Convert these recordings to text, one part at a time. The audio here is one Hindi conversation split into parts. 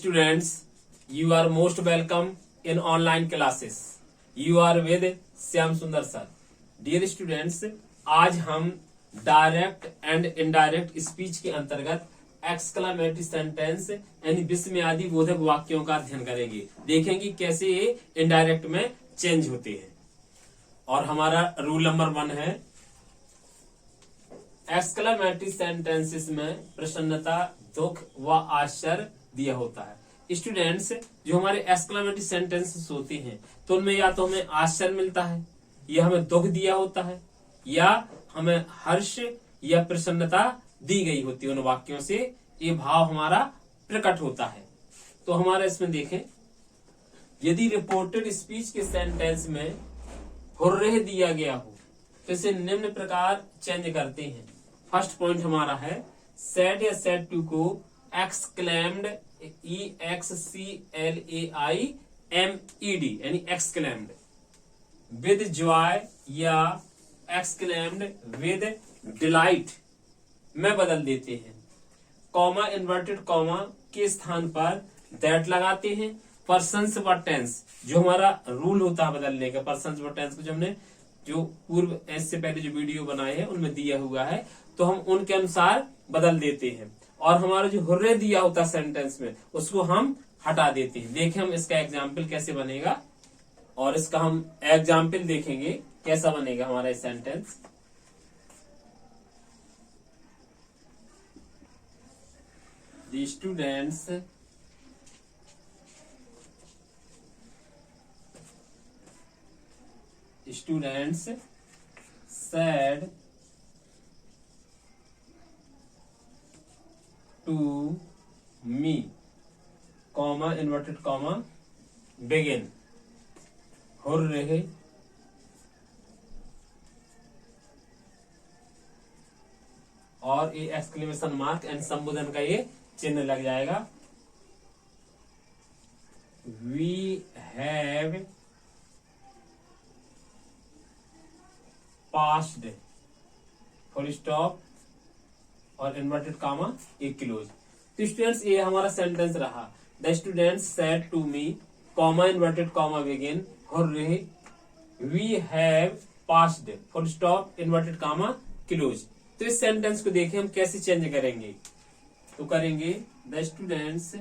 students, you are most welcome in online classes. You are with Shyam सुंदर सर. Dear students, आज हम डायरेक्ट एंड इनडायरेक्ट स्पीच के अंतर्गत एक्सक्लेमेटरी सेंटेंस यानी विस्मयादि बोधक वाक्यों का अध्ययन करेंगे. देखेंगे कैसे ये इनडायरेक्ट में चेंज होते हैं. और हमारा रूल नंबर 1 है एक्सक्लेमेटरी सेंटेंसेस में प्रसन्नता, दुख व आश्चर्य दिया होता है. स्टूडेंट्स, जो हमारे एक्सक्लेमेटरी सेंटेंसेस होते हैं तो उनमें या तो हमें आश्चर्य मिलता है, या हमें दुख दिया होता है, या हमें हर्ष या प्रसन्नता दी गई होती है. उन वाक्यों से ये भाव हमारा प्रकट होता है. तो हमारा इसमें देखें, यदि रिपोर्टेड स्पीच के सेंटेंस में हुर्रे दिया गया हो तो इसे निम्न प्रकार चेंज करते हैं. फर्स्ट पॉइंट हमारा है सेड या सेड टू को एक्सक्लेम्ड, EXCLAIMED यानी एक्सक्लेम्ड, विद जॉय या एक्सक्लेम्ड विद डिलाइट में बदल देते हैं. कॉमा, इन्वर्टेड कॉमा के स्थान पर दैट लगाते हैं. पर्सन्स व टेंस, जो हमारा रूल होता है बदलने का, पर्सन्स व टेंस को जो हमने जो पूर्व इससे पहले जो वीडियो बनाए हैं उनमें दिया हुआ है तो हम उनके अनुसार बदल देते हैं. और हमारा जो हुर्रे दिया होता है सेंटेंस में उसको हम हटा देते हैं. देखें हम इसका एग्जाम्पल कैसे बनेगा, और इसका हम एग्जाम्पल देखेंगे कैसा बनेगा हमारा sentence. The students said to me, comma, inverted comma, begin. Hurray और ये एक्सक्लेमेशन मार्क एंड संबोधन का ये चिन्ह लग जाएगा. We have passed, full stop और इन्वर्टेड कामा एक क्लोज. तो स्टूडेंट्स, ये हमारा सेंटेंस रहा. The students said to me, comma, inverted comma, begin, hurray, we have passed, full stop, inverted comma, close. तो इस सेंटेंस को देखें हम कैसे चेंज करेंगे. तो करेंगे the students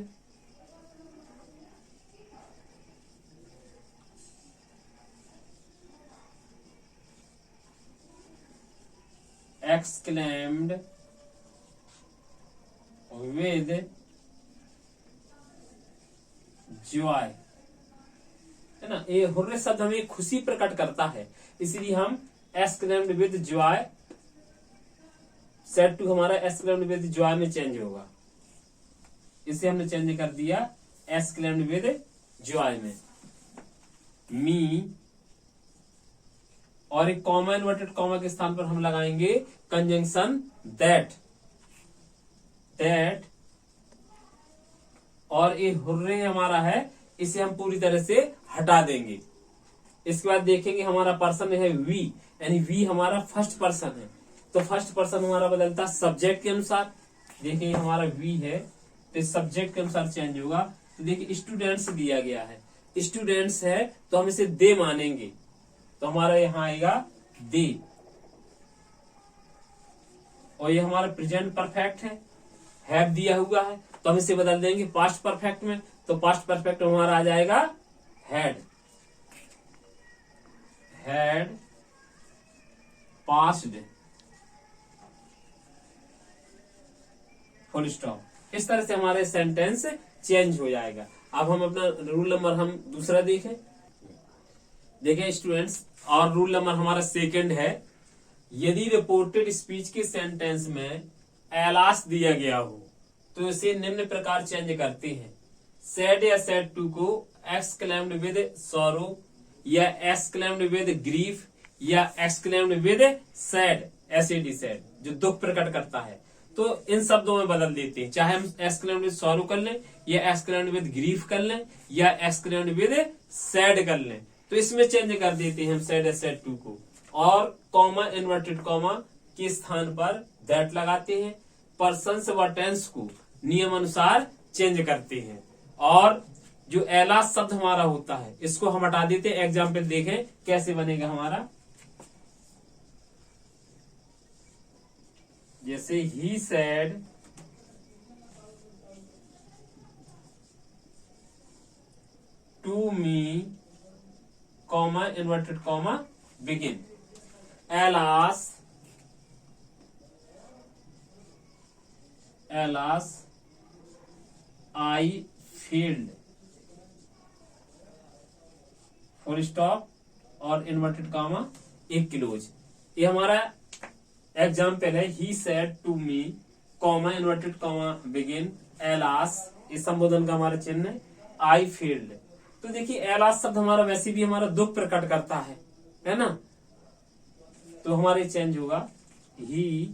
exclaimed with joy, है ना. ये हुर्रे शब्द हमें खुशी प्रकट करता है, इसलिए हम exclaimed with joy, said to हमारा exclaimed with joy में चेंज होगा. इसे हमने चेंज कर दिया exclaimed with joy में. मी और एक कॉमा, इन्वर्टेड कॉमा के स्थान पर हम लगाएंगे कंजंक्शन दैट. दैट और ये हुर्रे हमारा है, इसे हम पूरी तरह से हटा देंगे. इसके बाद देखेंगे हमारा पर्सन है वी, यानी वी हमारा फर्स्ट पर्सन है. तो फर्स्ट पर्सन हमारा बदलता सब्जेक्ट के अनुसार. देखिए हमारा वी है तो सब्जेक्ट के अनुसार चेंज होगा. तो देखिए स्टूडेंट्स दिया गया है, स्टूडेंट्स है तो हम इसे दे मानेंगे, तो हमारा यहां आएगा दे. और ये हमारा प्रेजेंट परफेक्ट है, हैव दिया हुआ है तो हम इसे बदल देंगे पास्ट परफेक्ट में. तो पास्ट परफेक्ट हमारा आ जाएगा had. Had passed, full stop. इस तरह से हमारे सेंटेंस चेंज हो जाएगा. अब हम अपना रूल नंबर हम दूसरा देखें. देखें स्टूडेंट्स, और रूल नंबर हमारा सेकंड है, यदि रिपोर्टेड स्पीच के सेंटेंस में एलास दिया गया हो तो इसे निम्न प्रकार चेंज करते हैं. सैड या सैड टू को एक्सक्लेम्ड विद सॉरो, या एक्सक्लेम्ड विद ग्रीफ, या exclaimed with sad, SAD sad, जो दुख प्रकट करता है. तो इन शब्दों में बदल देते हैं, चाहे हम एक्सक्लेम्ड विद सॉरो कर लें, या एक्सक्लेम्ड विद ग्रीफ कर लें, या एक्सक्लेम्ड विद सैड कर लें. तो इसमें चेंज कर देते हैं हम सैड या सैड टू को. और कॉमा, इन्वर्टेड कॉमा के स्थान पर दैट लगाते हैं. पर्सन्स व टेंस को नियम अनुसार चेंज करते हैं. और जो एलास शब्द हमारा होता है इसको हम हटा देते हैं। एग्जाम्पल देखें कैसे बनेगा हमारा। जैसे ही said to me comma inverted comma begin alas I failed full stop और इन्वर्टेड कॉमा एक क्लोज। ये हमारा एग्जाम्पल है। He said to me comma inverted comma begin alas, इस संबोधन का हमारा चिन्ह है आई फील्ड। तो देखिए एलास शब्द हमारा वैसे भी हमारा दुख प्रकट करता है ना, तो हमारे चेंज होगा ही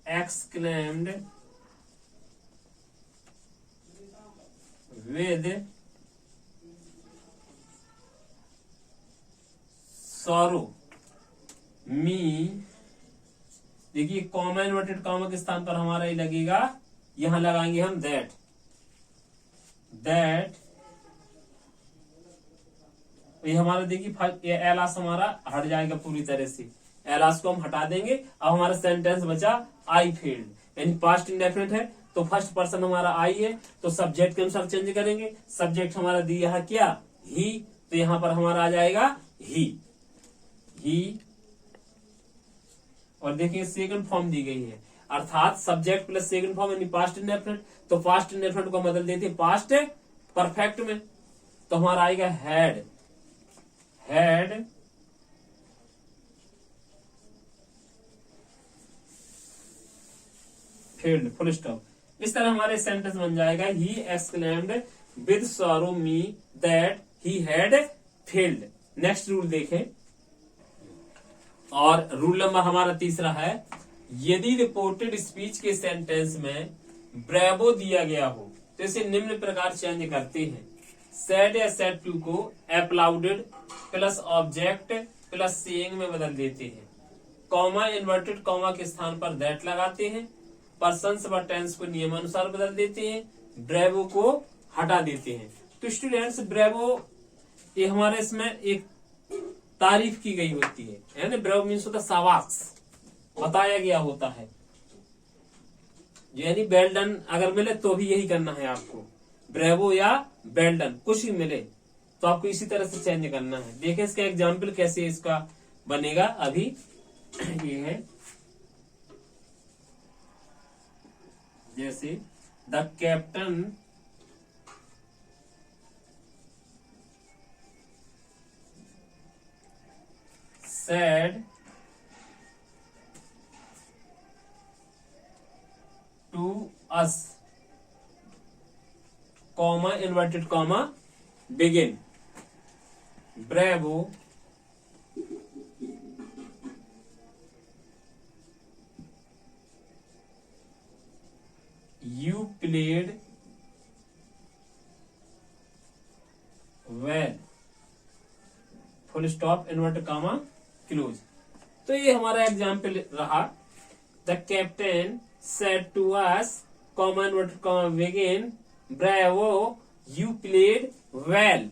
exclaimed with sorrow me। देखिए कॉमा इन्वर्टेड कॉमा के स्थान पर हमारा ये लगेगा, यहां लगाएंगे हम दैट ये हमारा देखिए एलास हमारा हट जाएगा पूरी तरह से। एलास को हम हटा देंगे। अब हमारा सेंटेंस बचा आई फील्ड, यानी पास्ट इंडेफिनिट है तो फर्स्ट पर्सन हमारा आई है, तो सब्जेक्ट के अनुसार चेंज करेंगे। सब्जेक्ट हमारा दिया है क्या ही, तो यहां पर हमारा आ जाएगा ही। और देखिए सेकंड फॉर्म दी गई है, अर्थात सब्जेक्ट प्लस सेकंड फॉर्म यानी पास्ट इंडेफिनिट, तो पास्ट इंडेफिनिट को बदल देते पास्ट परफेक्ट में, तो हमारा आएगा हैड फील्ड फुल स्टॉप। इस तरह हमारे सेंटेंस बन जाएगा he exclaimed with sorrow me that he had field. Next rule देखें, और रूल नंबर हमारा तीसरा है, यदि रिपोर्टेड स्पीच के सेंटेंस में ब्रेवो दिया गया हो तो इसे निम्न प्रकार चेंज करते हैं। सेड या सेड टू को एप्लाउडेड प्लस ऑब्जेक्ट प्लस सेइंग में बदल देते हैं। कॉमा इन्वर्टेड कॉमा के स्थान पर दैट लगाते हैं। पर्सन्स व टेंस को नियमानुसार बदल देते हैं। ब्रेवो को हटा देते हैं। तो स्टूडेंट्स ब्रेवो ये हमारे इसमें एक तारीफ की गई होती है ना, ब्रेवो मीन्स होता शाबाश, बताया गया होता है, यानी वेल डन अगर मिले तो भी यही करना है आपको, ब्रेवो या वेल डन कुछ ही मिले तो आपको इसी तरह से चेंज करना है। देखें इसका एग्जाम्पल कैसे इसका बनेगा। अभी ये है जैसे the captain said to us comma inverted comma begin bravo you played well full stop inverted comma close. तो ये हमारा एग्जाम्पल रहा। The captain said to us comma inverted comma begin bravo you played well.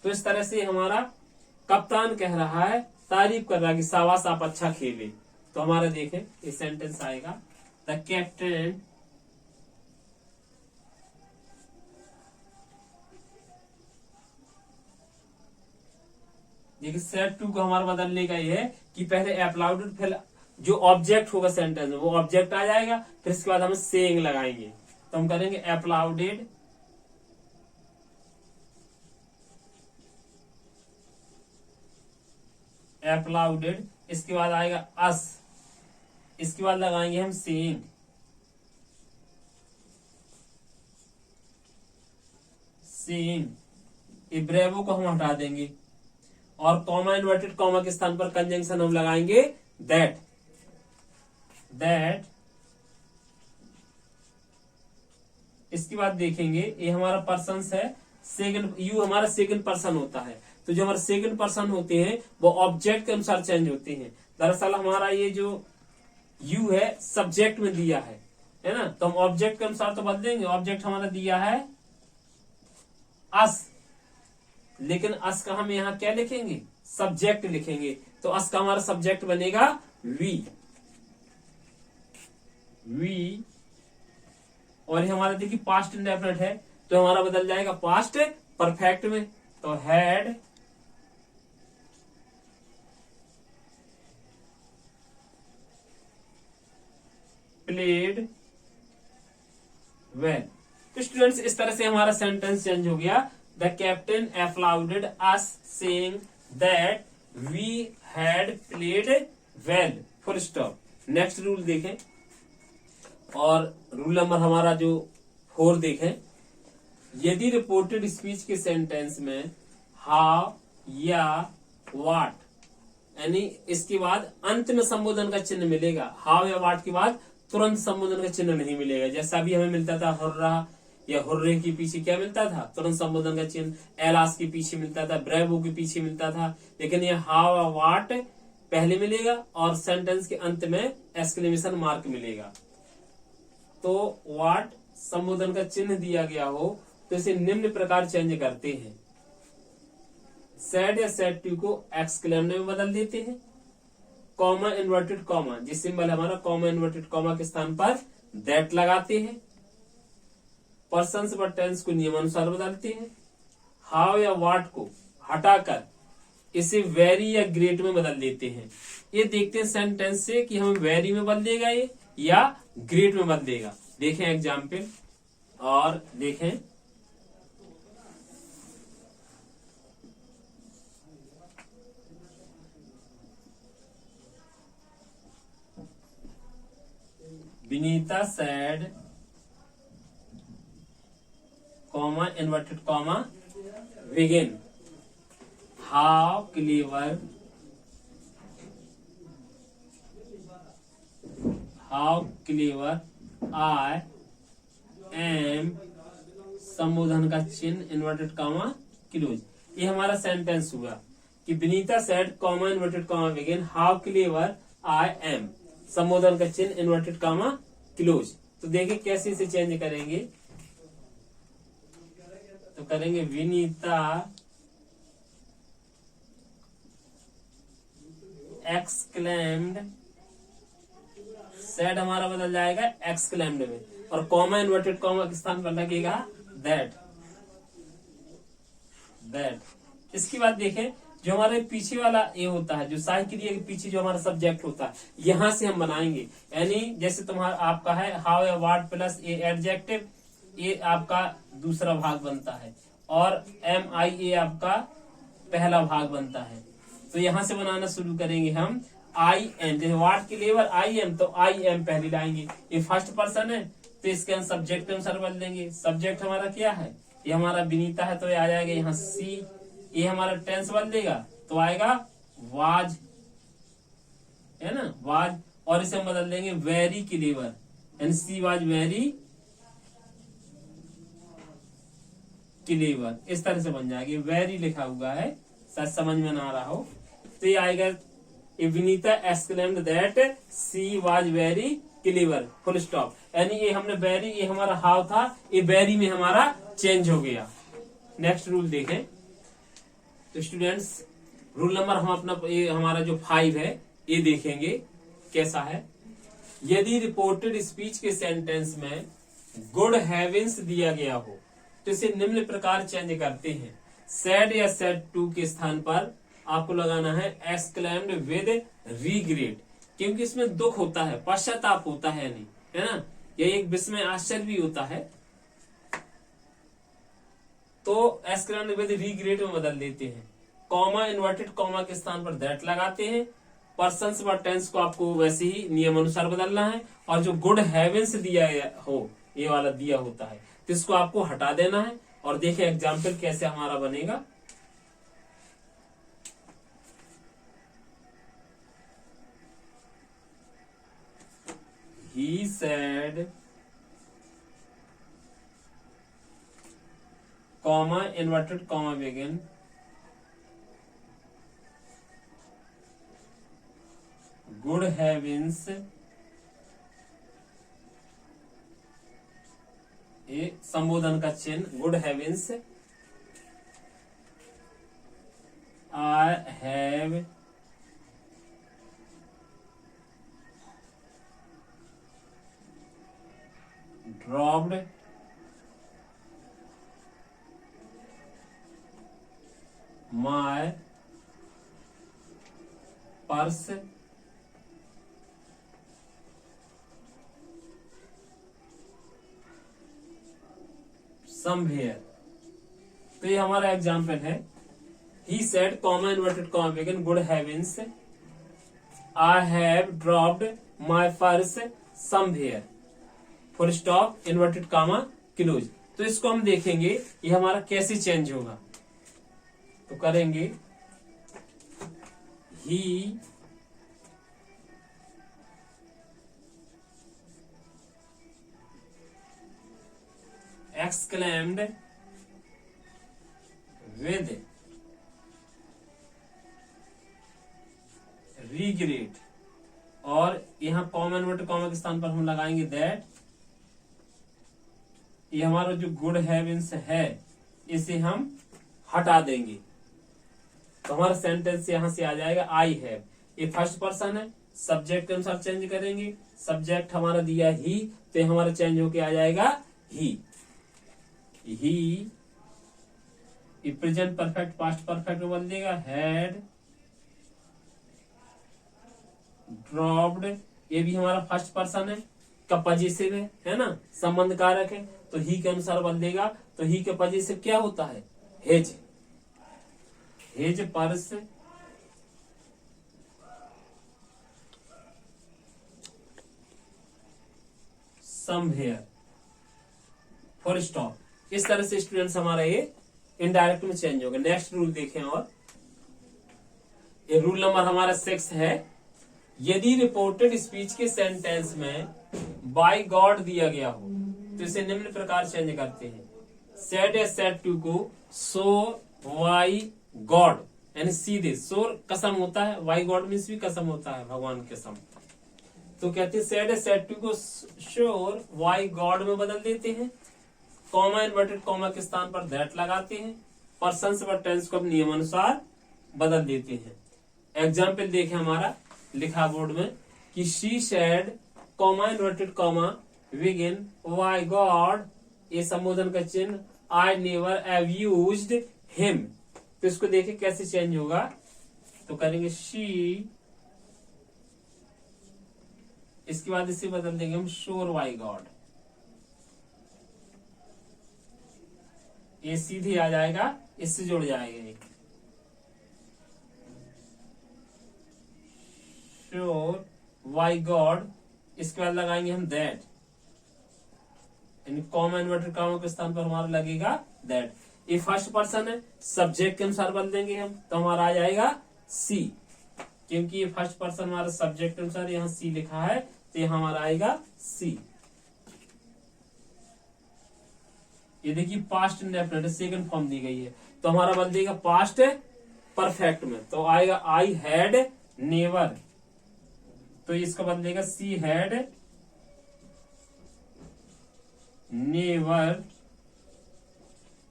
तो इस तरह से हमारा कप्तान कह रहा है, तारीफ कर रहा है कि शाबाश आप अच्छा खेले। तो हमारा देखें ये सेंटेंस आएगा द कैप्टन देखिए सेट टू को हमारा बदलने का ये है कि पहले एप्लाउडेड फिर जो ऑब्जेक्ट होगा सेंटेंस में वो ऑब्जेक्ट आ जाएगा, फिर इसके बाद हम सेइंग लगाएंगे। तो हम करेंगे एप्लाउडेड इसके बाद आएगा अस, इसके बाद लगाएंगे हम सेइंग ये ब्रेवो को हम हटा देंगे और कॉमा इन्वर्टेड कॉमा के स्थान पर कंजंक्शन हम लगाएंगे दैट इसके बाद देखेंगे ये हमारा पर्सन है सेकंड, यू हमारा सेकंड पर्सन होता है। तो जो हमारे सेकंड पर्सन होते हैं वो ऑब्जेक्ट के अनुसार चेंज होते हैं। दरअसल हमारा ये जो यू है सब्जेक्ट में दिया है, है ना। तो हम ऑब्जेक्ट के अनुसार तो बदलेंगे। ऑब्जेक्ट हमारा दिया है अस, लेकिन अस का हम यहाँ क्या लिखेंगे, सब्जेक्ट लिखेंगे। तो अस का हमारा सब्जेक्ट बनेगा वी, वी। और ये हमारा देखिए पास्ट इंडेफिनिट है, तो हमारा बदल जाएगा पास्ट परफेक्ट में। तो हैड प्लेड वेल। तो स्टूडेंट्स इस तरह से हमारा सेंटेंस चेंज हो गया। The captain applauded us saying that we had played well, full stop. Next rule देखें, और रूल नंबर हमारा जो 4 देखें। यदि रिपोर्टेड स्पीच के सेंटेंस में हाउ या वाट, यानी इसके बाद अंत में संबोधन का चिन्ह मिलेगा, हाउ या वाट के बाद तुरंत संबोधन का चिन्ह नहीं मिलेगा। जैसा अभी हमें मिलता था हुर्रा या हुर्रे के पीछे क्या मिलता था, तुरंत संबोधन का चिन्ह। एलास के पीछे मिलता था, ब्रेवो के पीछे मिलता था। लेकिन ये हाउ या वाट पहले मिलेगा और सेंटेंस के अंत में एक्सक्लेमेशन मार्क मिलेगा। तो वाट संबोधन का चिन्ह दिया गया हो तो इसे निम्न प्रकार चेंज करते हैं। सैड या सैड टू को एक्सक्लेमेशन में बदल देते हैं। कॉमा इन्वर्टेड कॉमा, जिस सिंबल हमारा कॉमा इन्वर्टेड कॉमा के स्थान पर दैट लगाते हैं। पर्सन्स व टेंस को नियमानुसार बदलते हैं। हाउ या वाट को हटाकर इसे वेरी या ग्रेट में बदल देते हैं। ये देखते हैं सेंटेंस से कि हमें वेरी में बदलेगा ये या ग्रेट में बदलेगा। देखें एग्जाम्पल और देखें। Vinita sad comma inverted comma begin how clever I am, संबोधन का चिन्ह इन्वर्टेड कॉमा क्लोज। ये हमारा सेंटेंस हुआ कि Vinita sad comma inverted comma begin how clever I am, संबोधन का चिन्ह इन्वर्टेड कॉमा क्लोज। तो देखिए कैसे इसे चेंज करेंगे। तो करेंगे विनीता एक्सक्लेम्ड, सैड हमारा बदल जाएगा एक्सक्लेम्ड में, और कॉमा इन्वर्टेड कॉमा के स्थान पर लगेगा दैट, दैट। इसके बाद देखें जो हमारे पीछे वाला ये होता है, जो सहायक क्रिया के पीछे जो हमारा सब्जेक्ट होता है, यहां से हम बनाएंगे। यानी जैसे तुम्हारा आपका है हाउ या वाट प्लस ए एडजेक्टिव, ये आपका दूसरा भाग बनता है, और एम आई ए आपका पहला भाग बनता है। तो यहां से बनाना शुरू करेंगे हम। आई एम, जैसे वाट की लेवर आई एम, तो आई एम पहले लाएंगे। ये फर्स्ट पर्सन है तो इसके सब्जेक्ट के अनुसार बदल देंगे। सब्जेक्ट हमारा क्या है, ये हमारा विनीता है, तो ये आ जाएगा यहाँ सी। ये हमारा टेंस बदलेगा तो आएगा वाज, है ना, वाज। और इसे हम बदल देंगे वेरी की लेवर, एंड सी वाज वेरी की लेवर। इस तरह से बन जाएगी। वेरी लिखा हुआ है, शायद समझ में ना आ रहा हो। तो ये आएगा Vinita exclaimed that she was very clever, full stop. यानी ये हमने वेरी, ये हमारा हाउ था, ये वेरी में हमारा चेंज हो गया। नेक्स्ट रूल देखें। तो स्टूडेंट्स रूल नंबर हम अपना ये हमारा जो 5 है ये देखेंगे कैसा है। यदि रिपोर्टेड स्पीच के सेंटेंस में गुड हेवेंस दिया गया हो तो इसे निम्न प्रकार चेंज करते हैं। सैड या सैड टू के स्थान पर आपको लगाना है एक्सक्लेम्ड विद रिग्रेट, क्योंकि इसमें दुख होता है, पश्चाताप होता है, नहीं है ना, यह एक विस्मय आश्चर्य भी होता है। तो एक्सक्लेम्ड विद रिग्रेट में बदल देते हैं। कॉमा इन्वर्टेड कॉमा के स्थान पर दैट लगाते हैं। पर्सन्स व टेंस को आपको वैसे ही नियम अनुसार बदलना है। और जो गुड हेवेंस दिया हो, ये वाला दिया होता है, तो इसको आपको हटा देना है। और देखिए एग्जाम्पल कैसे हमारा बनेगा। He said, comma inverted comma begin, good heavens ये संबोधन का चिन्ह, good heavens, I have dropped my purse somewhere. तो ये हमारा एग्जाम्पल है। He said comma inverted comma begin good heavens I have dropped my purse somewhere, full stop inverted comma close. तो इसको हम देखेंगे ये हमारा कैसे चेंज होगा। तो करेंगे ही exclaimed with regret, और यहां कॉमा इन्वर्टेड कॉमा के स्थान पर हम लगाएंगे दैट। ये हमारा जो गुड हेवेंस है इसे हम हटा देंगे, तो हमारा सेंटेंस यहां से आ जाएगा आई हैव। ये फर्स्ट पर्सन है, सब्जेक्ट के अनुसार चेंज करेंगे। सब्जेक्ट हमारा दिया ही, तो ये हमारा चेंज होके आ जाएगा ही। ही प्रेजेंट परफेक्ट पास्ट परफेक्ट में बदल देगा हैड ड्रॉप्ड। ये भी हमारा फर्स्ट पर्सन है, का पॉजिटिव है ना, संबंध कारक है, तो ही के अनुसार बदल देगा। तो ही के पॉजिटिव क्या होता है, hedge. Hedge purse somewhere, full stop. इस तरह से स्टूडेंट्स हमारा ये इनडायरेक्ट में चेंज होगा। नेक्स्ट रूल देखें, और ये रूल नंबर हमारा 6 है। यदि रिपोर्टेड स्पीच के सेंटेंस में बाय गॉड दिया गया हो तो इसे निम्न प्रकार चेंज करते हैं। सेड ए सेड टू को सो वाई गॉड, यानी सीधे सो कसम होता है, वाई गॉड मीन्स भी कसम होता है, भगवान की कसम। तो कहते हैं सेड ए सेड टू को श्योर वाई गॉड में बदल देते हैं। कॉमा इन्वर्टेड कॉमा के स्थान पर दैट लगाते हैं। पर्सन व टेंस को नियम अनुसार बदल देते हैं। एग्जाम्पल देखें हमारा लिखा बोर्ड में कि she said comma inverted comma begin Y God, ये संबोधन का चिन्ह, I never have used him. तो इसको देखें कैसे चेंज होगा। तो करेंगे शी, इसके बाद इसे बदल देंगे हम श्योर वाई गॉड। ये सीधे आ जाएगा, इससे जुड़ जाएगा एक श्योर वाई गॉड। इसके बाद लगाएंगे हम दैट, यानी कॉमा इन्वर्टेड कॉमा के स्थान पर हमारा लगेगा दैट। ये फर्स्ट पर्सन है, सब्जेक्ट के अनुसार बदल देंगे हम, तो हमारा आ जाएगा सी, क्योंकि ये फर्स्ट पर्सन हमारा सब्जेक्ट के अनुसार यहाँ सी लिखा है, तो ये हमारा आएगा सी। ये देखिए पास्ट इंडेफिनिट सेकंड फॉर्म दी गई है, तो हमारा बन देगा पास्ट परफेक्ट में, तो आएगा आई हैड नेवर। तो इसका बन देगा she had never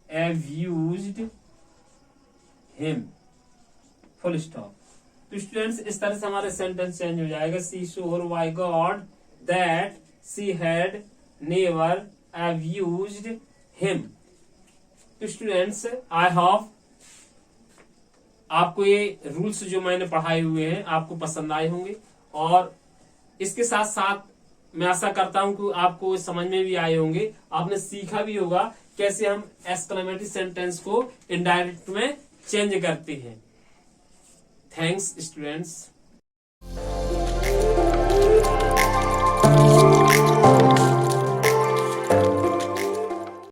have used him, full stop. तो स्टूडेंट्स इस तरह से हमारे सेंटेंस चेंज हो जाएगा। She swore by God that she had never have used him. तो स्टूडेंट्स आई होप आपको ये रूल्स जो मैंने पढ़ाए हुए हैं आपको पसंद आए होंगे, और इसके साथ साथ मैं आशा करता हूं कि आपको समझ में भी आए होंगे। आपने सीखा भी होगा कैसे हम एक्सक्लेमेटरी सेंटेंस को इनडायरेक्ट में चेंज करते हैं। Thanks students.